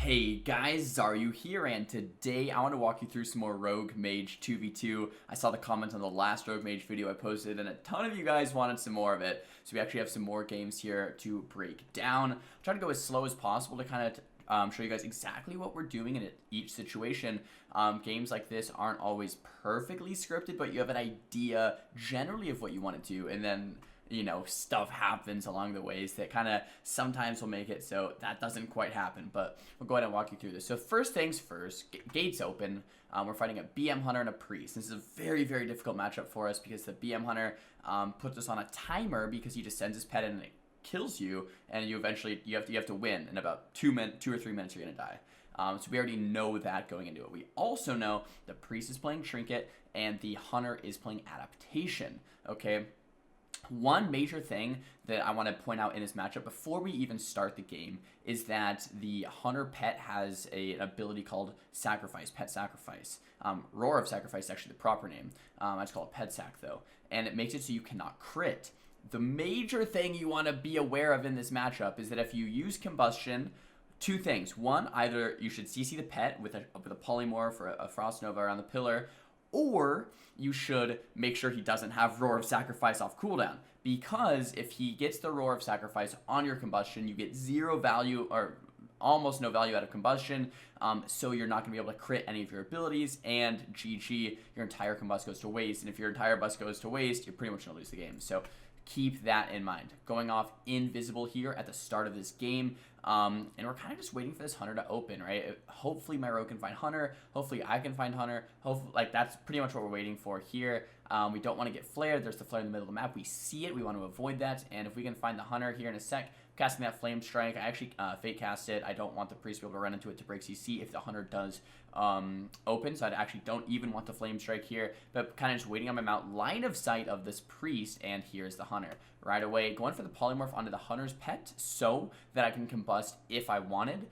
Hey guys, Xaryu here, and today I want to walk you through some more Rogue Mage 2v2. I saw the comments on the last Rogue Mage video I posted, and a ton of you guys wanted some more of it. So we actually have some more games here to break down. I'm trying to go as slow as possible to kind of show you guys exactly what we're doing in each situation. Games like this aren't always perfectly scripted, but you have an idea generally of what you want to do, and then stuff happens along the ways that kind of sometimes will make it so that doesn't quite happen, but we'll go ahead and walk you through this. So first things first, gates open. We're fighting a BM Hunter and a Priest. This is a very, very difficult matchup for us because the BM Hunter puts us on a timer because he just sends his pet in and it kills you, and you have to win in about 2 or 3 minutes. You're gonna die. So we already know that going into it. We also know the Priest is playing Trinket and the Hunter is playing Adaptation. Okay. One major thing that I want to point out in this matchup before we even start the game is that the Hunter pet has an ability called Sacrifice, Pet Sacrifice. Roar of Sacrifice is actually the proper name. I just call it Pet Sac though. And it makes it so you cannot crit. The major thing you want to be aware of in this matchup is that if you use Combustion, two things. One, either you should CC the pet with a Polymorph or a Frost Nova around the pillar, or you should make sure he doesn't have Roar of Sacrifice off cooldown. Because if he gets the Roar of Sacrifice on your Combustion, you get 0 value or almost no value out of Combustion, so you're not going to be able to crit any of your abilities, and GG, your entire Combust goes to waste, and if your entire bust goes to waste, you're pretty much going to lose the game. So keep that in mind. Going off invisible here at the start of this game, and we're kind of just waiting for this Hunter to open, right? Hopefully my rogue can find Hunter. Hopefully I can find Hunter. Hopefully, that's pretty much what we're waiting for here. We don't want to get flared. There's the flare in the middle of the map. We see it. We want to avoid that. And if we can find the Hunter here in a sec, casting that Flame Strike. I actually fake cast it. I don't want the Priest to be able to run into it to break CC if the Hunter does open. So I actually don't even want the Flame Strike here, but kind of just waiting on my mount, line of sight of this Priest, and here's the Hunter. Right away, going for the Polymorph onto the Hunter's pet so that I can combust if I wanted.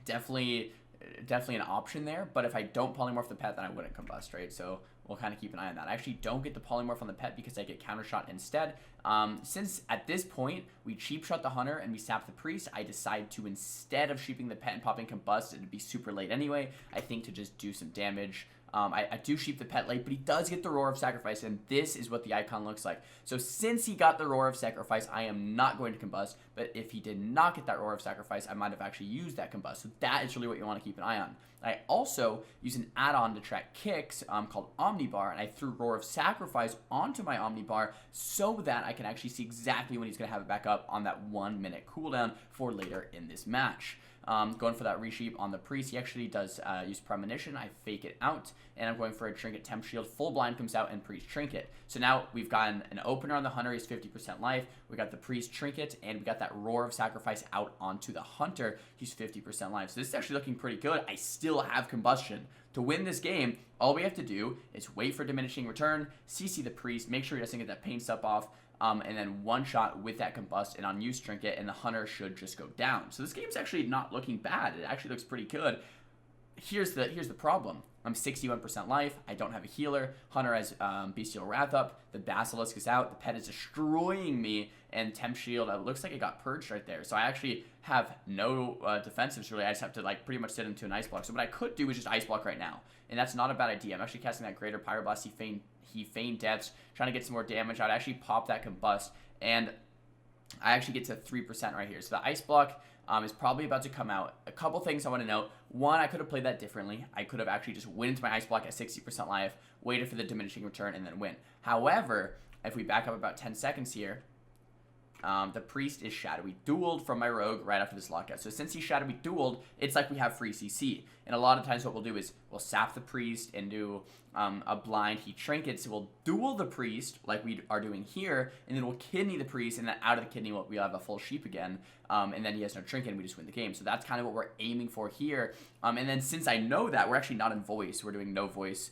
Definitely an option there, but if I don't Polymorph the pet, then I wouldn't combust, right? So we'll kind of keep an eye on that. I actually don't get the Polymorph on the pet because I get counter shot instead. Since at this point we cheap shot the Hunter and we sap the Priest, I decide to, instead of sheeping the pet and popping combust, it'd be super late anyway, I think, to just do some damage. I do sheep the pet late, but he does get the Roar of Sacrifice, and this is what the icon looks like. So since he got the Roar of Sacrifice, I am not going to combust, but if he did not get that Roar of Sacrifice, I might have actually used that combust. So that is really what you want to keep an eye on. I also use an add-on to track kicks called Omnibar, and I threw Roar of Sacrifice onto my Omnibar so that I can actually see exactly when he's going to have it back up on that 1 minute cooldown for later in this match. Going for that resheep on the Priest. He actually does use Premonition. I fake it out, and I'm going for a Trinket Temp Shield. Full blind comes out, and Priest Trinket. So now we've gotten an opener on the Hunter. He's 50% life. We got the Priest Trinket, and we got that Roar of Sacrifice out onto the Hunter. He's 50% life. So this is actually looking pretty good. I still have Combustion. To win this game, all we have to do is wait for Diminishing Return, CC the Priest, make sure he doesn't get that Pain Step off, and then one shot with that Combust and unused Trinket, and the Hunter should just go down. So this game's actually not looking bad. It actually looks pretty good. Here's the problem. I'm 61% life. I don't have a healer. Hunter has Bestial Wrath up. The Basilisk is out. The pet is destroying me. And Temp Shield, it looks like it got purged right there. So I actually have no defensives really. I just have to pretty much sit into an Ice Block. So what I could do is just Ice Block right now. And that's not a bad idea. I'm actually casting that Greater Pyroblast. He feigned deaths, trying to get some more damage out. I actually pop that Combust, and I actually get to 3% right here. So the Ice Block is probably about to come out. A couple things I want to note. One, I could have played that differently. I could have actually just went into my Ice Block at 60% life, waited for the Diminishing Return, and then win. However, if we back up about 10 seconds here, the Priest is Shadowy Dueled from my Rogue right after this lockout. So since he's Shadowy Dueled, it's like we have free CC. And a lot of times what we'll do is we'll sap the Priest and do a blind. He Trinkets, so we'll duel the Priest like we are doing here, and then we'll Kidney the Priest, and then out of the Kidney we'll have a full sheep again, and then he has no Trinket and we just win the game. So that's kind of what we're aiming for here. And then since I know that, we're actually not in voice. We're doing no voice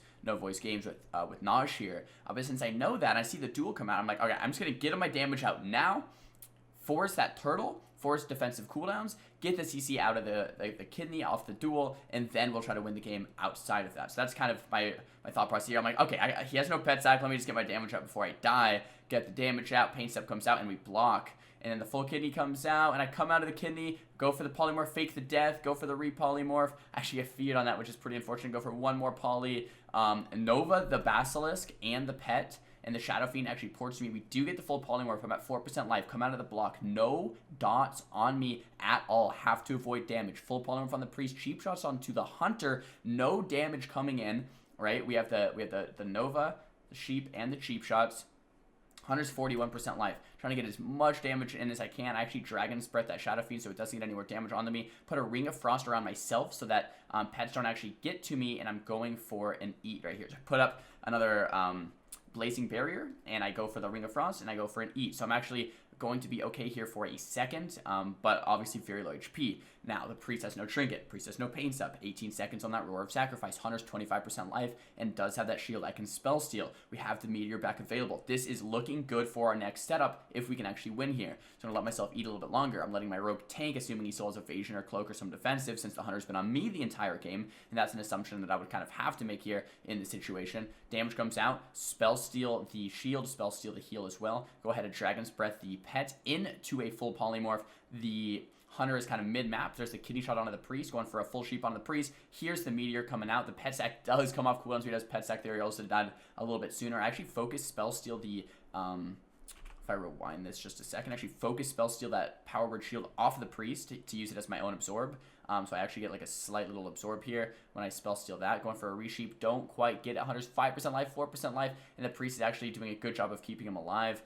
games with Mage here. But since I know that, I see the duel come out, I'm like, okay, I'm just going to get my damage out now, force that turtle, force defensive cooldowns, get the CC out of the Kidney off the duel, and then we'll try to win the game outside of that. So that's kind of my thought process here. I'm like, okay, he has no pet sack. Let me just get my damage out before I die. Get the damage out. Pain Step comes out, and we block. and then the full kidney comes out, and I come out of the kidney, go for the polymorph, fake the death, go for the repolymorph. Actually, I feared on that, which is pretty unfortunate. Go for one more poly. Nova, the Basilisk, and the pet, and the Shadow Fiend actually ports me. We do get the full polymorph. I'm at 4% life. Come out of the block. No dots on me at all. Have to avoid damage. Full polymorph on the priest. Cheap shots onto the hunter. No damage coming in. Right? We have the Nova, the sheep, and the cheap shots. Hunter's 41% life. Trying to get as much damage in as I can. I actually Dragon's Breath that Shadow Fiend so it doesn't get any more damage onto me. Put a Ring of Frost around myself so that pets don't actually get to me, and I'm going for an eat right here. So I put up another Blazing Barrier, and I go for the Ring of Frost, and I go for an eat. So I'm actually going to be okay here for a second, but obviously very low HP. Now, the priest has no trinket. Priest has no pain step. 18 seconds on that Roar of Sacrifice. Hunter's 25% life and does have that shield. I can spell steal. We have the meteor back available. This is looking good for our next setup if we can actually win here. So I'm going to let myself eat a little bit longer. I'm letting my rogue tank, assuming he still has evasion or cloak or some defensive, since the hunter's been on me the entire game, and that's an assumption that I would kind of have to make here in this situation. Damage comes out. Spell steal the shield. Spell steal the heal as well. Go ahead and Dragon's Breath the pet into a full polymorph. The hunter is kind of mid-map. There's the kidney shot onto the priest, going for a full sheep onto the priest. Here's the meteor coming out. The pet sack does come off cooldown, so he does pet sack there. He also died a little bit sooner. I actually focus spell steal the if I rewind this just a second, actually focus spell steal that power word shield off of the priest to use it as my own absorb. So I actually get like a slight little absorb here when I spell steal that. Going for a resheep, don't quite get it. Hunter's 5% life, 4% life, and the priest is actually doing a good job of keeping him alive.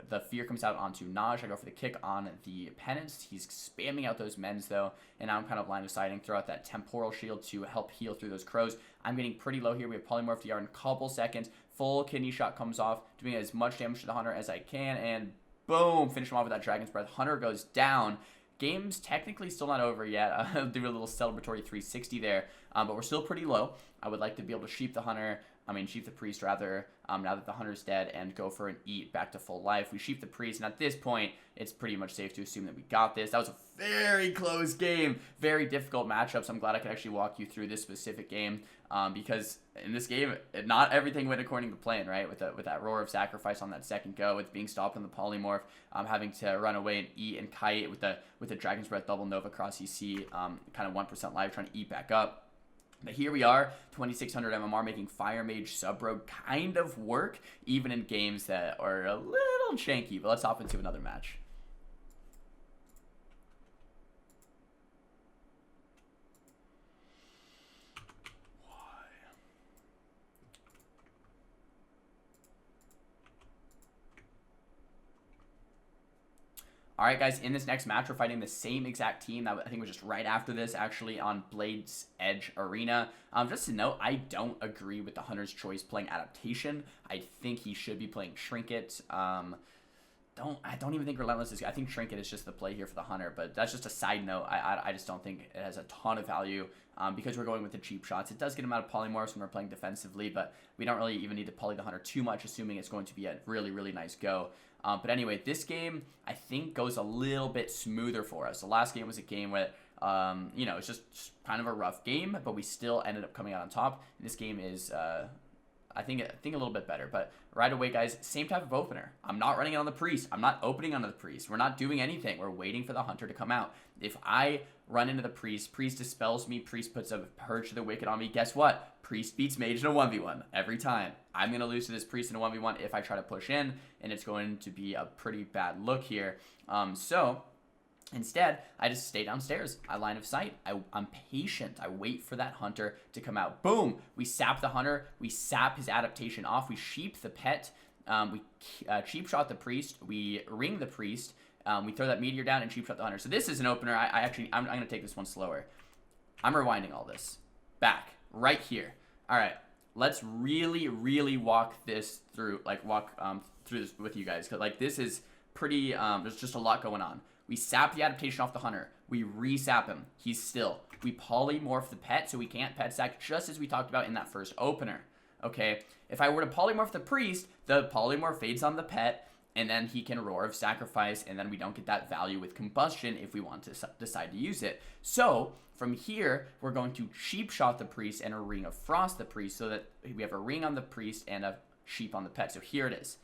The fear comes out onto Mage. I go for the kick on the penance. He's spamming out those mends though, and now I'm kind of line of sighting throughout that temporal shield to help heal through those crows. I'm getting pretty low here. We have polymorph DR in a couple seconds. Full kidney shot comes off, doing as much damage to the hunter as I can, and boom, finish him off with that Dragon's Breath. Hunter goes down. Game's technically still not over yet. I'll do a little celebratory 360 there, but we're still pretty low. I would like to be able to sheep the priest rather, now that the hunter's dead, and go for an eat back to full life. We sheep the priest, and at this point, it's pretty much safe to assume that we got this. That was a very close game. Very difficult matchups. I'm glad I could actually walk you through this specific game, because in this game, not everything went according to plan, right? With that Roar of Sacrifice on that second go, with being stopped on the polymorph, having to run away and eat and kite with the Dragon's Breath double Nova cross EC, kind of 1% life, trying to eat back up. But here we are, 2600 MMR, making Fire Mage sub rogue kind of work, even in games that are a little janky. But let's hop into another match. Alright guys, in this next match, we're fighting the same exact team that I think was just right after this, actually, on Blade's Edge Arena. Just to note, I don't agree with the Hunter's choice playing Adaptation. I think he should be playing Trinket. I don't even think Relentless is good. I think Trinket is just the play here for the Hunter, but that's just a side note. I just don't think it has a ton of value because we're going with the cheap shots. It does get him out of polymorphs when we're playing defensively, but we don't really even need to poly the Hunter too much, assuming it's going to be a really, really nice go. But anyway, this game, I think, goes a little bit smoother for us. The last game was a game where, it's just kind of a rough game, but we still ended up coming out on top. This game is, I think a little bit better. But right away, guys, same type of opener. I'm not running it on the priest. I'm not opening onto the priest. We're not doing anything. We're waiting for the hunter to come out. If I run into the priest dispels me, priest puts a Purge to the Wicked on me, guess what? Priest beats Mage in a 1v1 every time. I'm going to lose to this priest in a 1v1 if I try to push in, and it's going to be a pretty bad look here. So instead, I just stay downstairs. I line of sight. I'm patient. I wait for that hunter to come out. Boom! We sap the hunter. We sap his adaptation off. We sheep the pet. We cheap shot the priest. We ring the priest. We throw that meteor down and cheap shot the hunter. So this is an opener. I'm going to take this one slower. I'm rewinding all this. Back. Right here. All right. Let's really, really walk this through, through this with you guys. Because, this is pretty, there's just a lot going on. We sap the adaptation off the hunter. We re-sap him. He's still. We polymorph the pet so we can't pet sack, just as we talked about in that first opener. Okay? If I were to polymorph the priest, the polymorph fades on the pet, and then he can Roar of Sacrifice, and then we don't get that value with Combustion if we want to decide to use it. So, from here, we're going to cheap shot the priest and a Ring of Frost the priest so that we have a ring on the priest and a sheep on the pet. So here it is.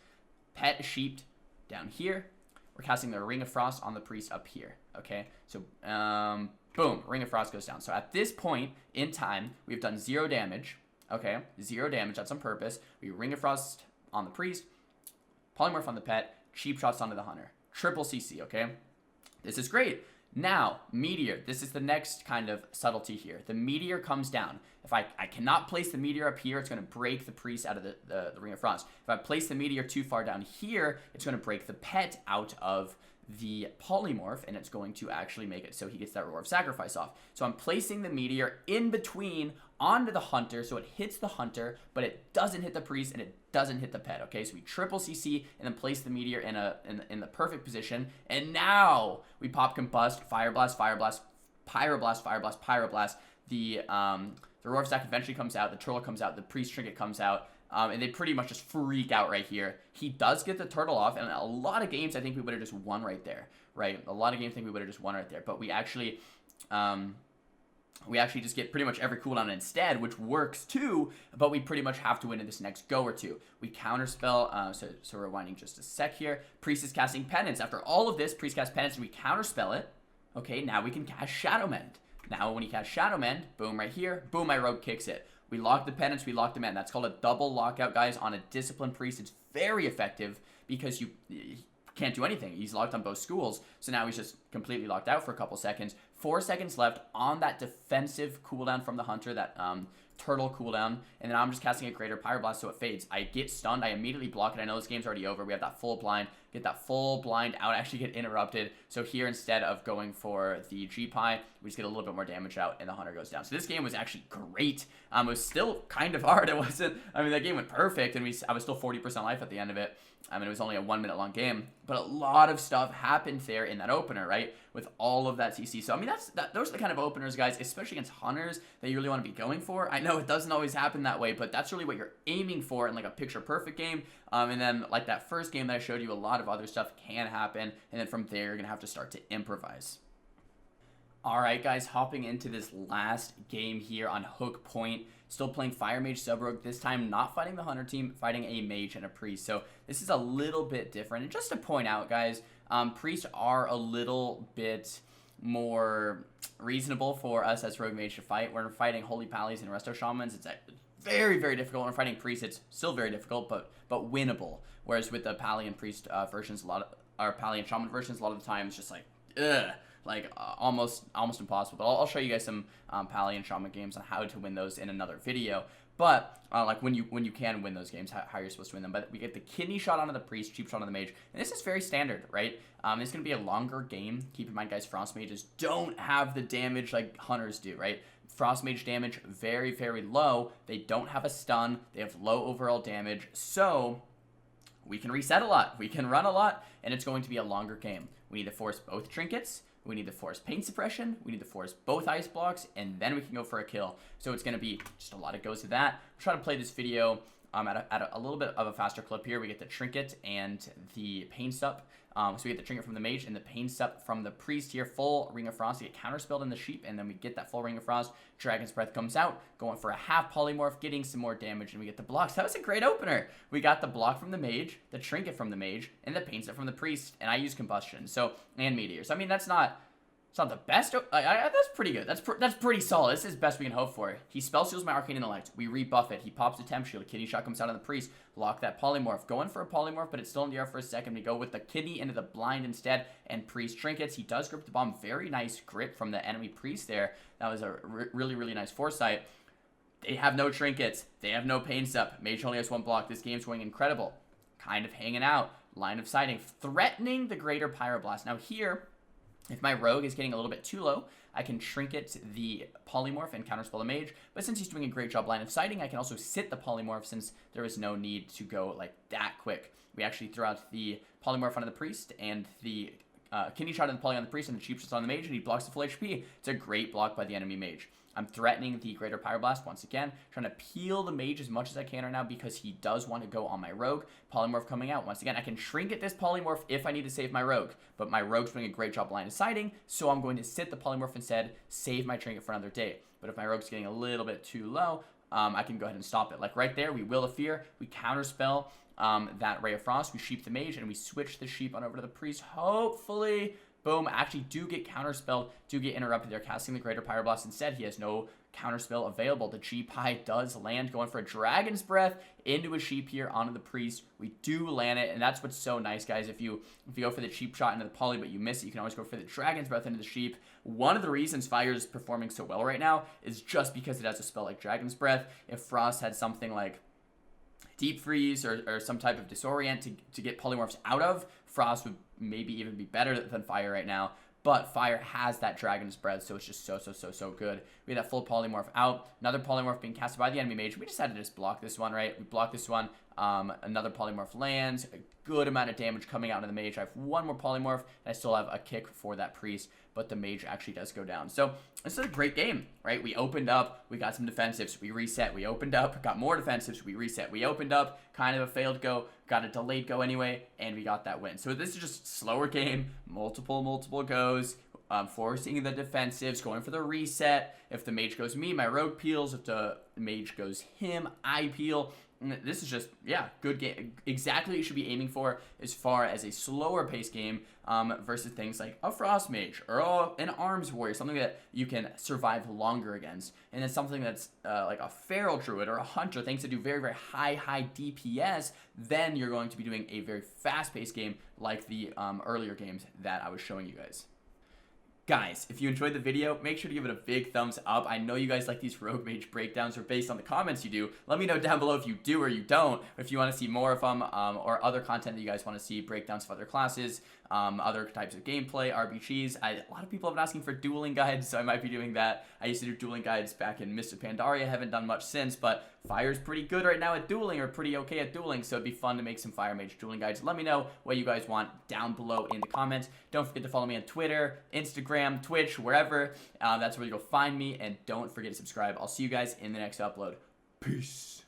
Pet sheeped down here. we're casting the Ring of Frost on the priest up here, okay? So, boom, Ring of Frost goes down. So at this point in time, we've done 0 damage, okay? 0 damage, that's on purpose. We Ring of Frost on the priest, Polymorph on the pet, cheap shots onto the hunter. Triple CC, okay? This is great. Now, Meteor, this is the next kind of subtlety here. The Meteor comes down. If I cannot place the Meteor up here, it's going to break the priest out of the Ring of Frost. If I place the Meteor too far down here, it's going to break the pet out of the polymorph, and it's going to actually make it so he gets that Roar of Sacrifice off. So I'm placing the Meteor in between onto the hunter, so it hits the hunter, but it doesn't hit the priest, and it doesn't hit the pet, okay? So we triple CC, and then place the Meteor in the perfect position, and now we pop Combust, Fire Blast, Fire Blast, Pyroblast, Fire Blast, Pyroblast. The Roar of Sac eventually comes out, the Turtle comes out, the Priest Trinket comes out, and they pretty much just freak out right here. He does get the turtle off, and a lot of games I think we would have just won right there, right? A lot of games I think we would have just won right there, but we actually just get pretty much every cooldown instead, which works too, but we pretty much have to win in this next go or two. We counterspell, so we're rewinding just a sec here. Priest is casting Penance. After all of this, Priest casts Penance, and we counterspell it. Okay, now we can cast Shadow Mend. Now when you cast Shadow Mend, boom right here, boom, my rogue kicks it. We lock the Penance, we lock the Mend. That's called a double lockout, guys, on a Disciplined Priest. It's very effective because you can't do anything. He's locked on both schools, so now he's just completely locked out for a couple seconds. 4 seconds left on that defensive cooldown from the Hunter, that turtle cooldown, and then I'm just casting a Greater Pyroblast so it fades. I get stunned, I immediately block it. I know this game's already over. We have that full blind, get that full blind out, actually get interrupted. So here, instead of going for the G-Pie, we just get a little bit more damage out, and the Hunter goes down. So this game was actually great. It was still kind of hard. It wasn't, I mean, that game went perfect, and I was still 40% life at the end of it. I mean, it was only a 1 minute long game, but a lot of stuff happened there in that opener, right? With all of that CC. So, I mean, those are the kind of openers, guys, especially against Hunters, that you really want to be going for. I know it doesn't always happen that way, but that's really what you're aiming for in like a picture perfect game. And then like that first game that I showed you, a lot of other stuff can happen. And then from there, you're going to have to start to improvise. All right, guys, hopping into this last game here on Hook Point. Still playing Fire Mage Sub-Rogue, this time not fighting the Hunter team, fighting a Mage and a Priest. So this is a little bit different. And just to point out, guys, Priests are a little bit more reasonable for us as Rogue Mage to fight. When we're fighting Holy Pallies and Resto Shamans, it's very, very difficult. When we're fighting Priests, it's still very difficult, but winnable. Whereas with the Pally and Priest versions, Pally and Shaman versions, a lot of the time it's just like, ugh. Like almost impossible. But I'll show you guys some Pally and Shaman games on how to win those in another video. But like when you can win those games, how you're supposed to win them. But we get the kidney shot onto the Priest, cheap shot on the Mage, and this is very standard, right? It's gonna be a longer game. Keep in mind, guys, Frost Mages don't have the damage like Hunters do, right? Frost Mage damage very, very low. They don't have a stun. They have low overall damage, so we can reset a lot. We can run a lot, and it's going to be a longer game. We need to force both trinkets. We need to force pain suppression, we need to force both ice blocks, and then we can go for a kill. So it's going to be just a lot of goes to that. I'm trying to play this video at a little bit of a faster clip here. We get the trinket and the pain sup. So we get the trinket from the Mage and the pain sup from the Priest here. Full Ring of Frost. We get counterspelled in the Sheep, and then we get that full Ring of Frost. Dragon's Breath comes out, going for a half polymorph, getting some more damage, and we get the blocks. That was a great opener. We got the block from the Mage, the trinket from the Mage, and the pain sup from the Priest, and I use Combustion, and Meteors. I mean, it's not the best. That's pretty good. That's pretty solid. This is the best we can hope for. He spell seals my Arcane Intellect. We rebuff it. He pops the Temp Shield. Kidney Shot comes out on the Priest. Lock that Polymorph. Going for a Polymorph, but it's still in the air for a second. We go with the Kidney into the Blind instead, and Priest Trinkets. He does grip the bomb. Very nice grip from the enemy Priest there. That was a really, really nice foresight. They have no Trinkets. They have no Pain Sup. Mage only has one block. This game's going incredible. Kind of hanging out. Line of sighting. Threatening the Greater Pyroblast. Now here, if my Rogue is getting a little bit too low, I can Trinket the Polymorph and counterspell the Mage. But since he's doing a great job line of sighting, I can also sit the Polymorph since there is no need to go like that quick. We actually throw out the Polymorph onto the Priest and the kidney shot on the Poly on the Priest and the cheap shot on the Mage, and he blocks the full HP. It's a great block by the enemy Mage. I'm threatening the Greater Pyroblast once again, trying to peel the Mage as much as I can right now because he does want to go on my Rogue. Polymorph coming out. Once again, I can Trinket this Polymorph if I need to save my Rogue, but my Rogue's doing a great job line of sighting, so I'm going to sit the Polymorph instead, save my Trinket for another day. But if my Rogue's getting a little bit too low, I can go ahead and stop it. Like right there, we Will of Fear, we counterspell that Ray of Frost. We sheep the Mage, and we switch the sheep on over to the Priest. Hopefully, boom, actually do get counterspelled, do get interrupted. They're casting the Greater Pyroblast instead. He has no counterspell available. The G-Pie does land, going for a Dragon's Breath into a sheep here onto the Priest. We do land it, and that's what's so nice, guys. If you go for the cheap shot into the poly, but you miss it, you can always go for the Dragon's Breath into the sheep. One of the reasons Fire is performing so well right now is just because it has a spell like Dragon's Breath. If Frost had something like Deep Freeze or some type of Disorient to get polymorphs out of, Frost would maybe even be better than Fire right now. But Fire has that Dragon's Breath, so it's just so good. We had that full polymorph out. Another polymorph being casted by the enemy mage. We decided to just block this one, right? We block this one. Another polymorph lands. A good amount of damage coming out into the mage. I have one more polymorph, and I still have a kick for that priest, but the mage actually does go down. So this is a great game, right? We opened up, we got some defensives, we reset, we opened up, got more defensives, we reset, we opened up, kind of a failed go, got a delayed go anyway, and we got that win. So this is just slower game, multiple goes, forcing the defensives, going for the reset. If the mage goes me, my rogue peels. If the mage goes him, I peel. This is just, yeah, good game. Exactly what you should be aiming for as far as a slower pace game versus things like a Frost Mage or an Arms Warrior, something that you can survive longer against. And then something that's like a Feral Druid or a Hunter, things that do very high DPS, then you're going to be doing a very fast-paced game like the earlier games that I was showing you guys. Guys, if you enjoyed the video, make sure to give it a big thumbs up. I know you guys like these Rogue Mage breakdowns, or based on the comments you do. Let me know down below if you do or you don't, or if you want to see more of them, or other content that you guys want to see, breakdowns of other classes, other types of gameplay, RBGs. A lot of people have been asking for dueling guides, so I might be doing that. I used to do dueling guides back in Mist of Pandaria. Haven't done much since, but Fire's pretty good right now at dueling, or pretty okay at dueling, so it'd be fun to make some Fire Mage dueling guides. Let me know what you guys want down below in the comments. Don't forget to follow me on Twitter, Instagram, Twitch, wherever. That's where you'll find me, and don't forget to subscribe. I'll see you guys in the next upload. Peace.